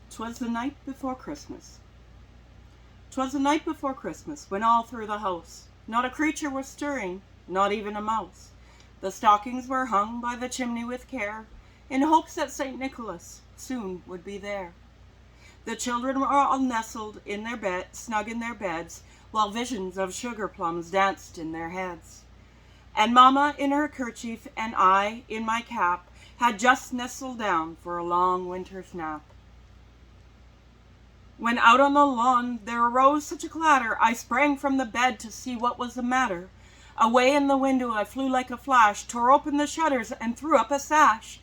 'Twas the night before Christmas. 'Twas the night before Christmas, when all through the house not a creature was stirring, not even a mouse. The stockings were hung by the chimney with care, in hopes that St. Nicholas soon would be there. The children were all nestled in their bed, snug in their beds, while visions of sugar plums danced in their heads. And Mamma in her kerchief and I in my cap had just nestled down for a long winter's nap. When out on the lawn there arose such a clatter, I sprang from the bed to see what was the matter. Away in the window I flew like a flash, tore open the shutters and threw up a sash.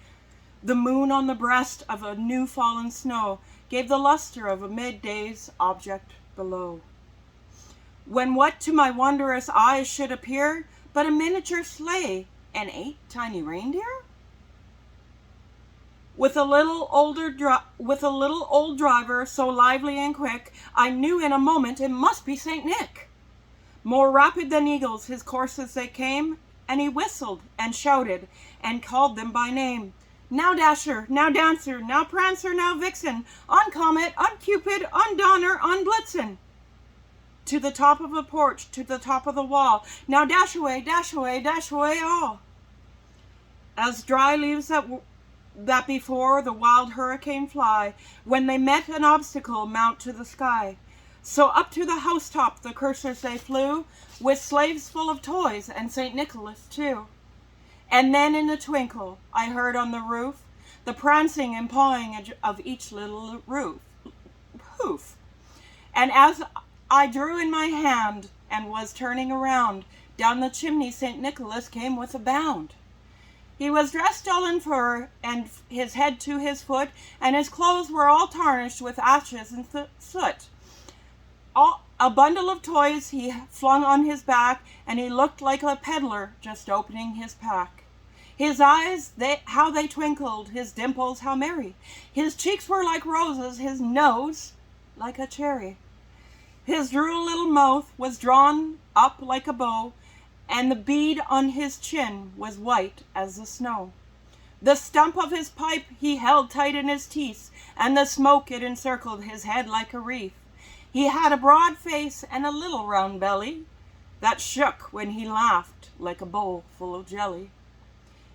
The moon on the breast of a new fallen snow gave the luster of a midday's object below. When what to my wondrous eyes should appear but a miniature sleigh and 8 tiny reindeer? With a little old driver so lively and quick, I knew in a moment it must be St. Nick. More rapid than eagles his coursers they came, and he whistled and shouted and called them by name. Now Dasher, now Dancer, now Prancer, now Vixen, on Comet, on Cupid, on Donner, on Blitzen. To the top of the porch, to the top of the wall, now dash away, dash away, dash away all. As dry leaves that before the wild hurricane fly, when they met an obstacle mount to the sky. So up to the housetop the coursers they flew, with sleighs full of toys and St. Nicholas too. And then in a twinkle I heard on the roof the prancing and pawing of each little hoof. And as I drew in my hand and was turning around, down the chimney St. Nicholas came with a bound. He was dressed all in fur, and his head to his foot, and his clothes were all tarnished with ashes and soot. A bundle of toys he flung on his back, and he looked like a peddler just opening his pack. His eyes, how they twinkled, his dimples how merry. His cheeks were like roses, his nose like a cherry. His droll little mouth was drawn up like a bow, and the bead on his chin was white as the snow. The stump of his pipe he held tight in his teeth, and the smoke it encircled his head like a wreath. He had a broad face and a little round belly that shook when he laughed like a bowl full of jelly.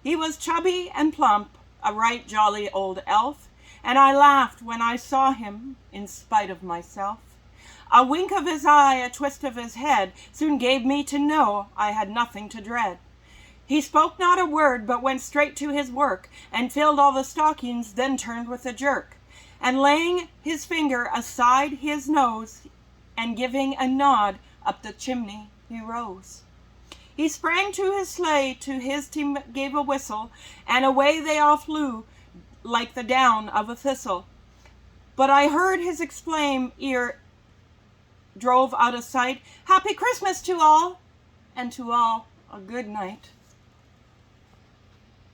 He was chubby and plump, a right jolly old elf, and I laughed when I saw him in spite of myself. A wink of his eye, a twist of his head, soon gave me to know I had nothing to dread. He spoke not a word, but went straight to his work, and filled all the stockings, then turned with a jerk. And laying his finger aside his nose, and giving a nod, up the chimney he rose. He sprang to his sleigh, to his team gave a whistle, and away they all flew, like the down of a thistle. But I heard his exclaim ere drove out of sight, "Happy Christmas to all," and to all a good night.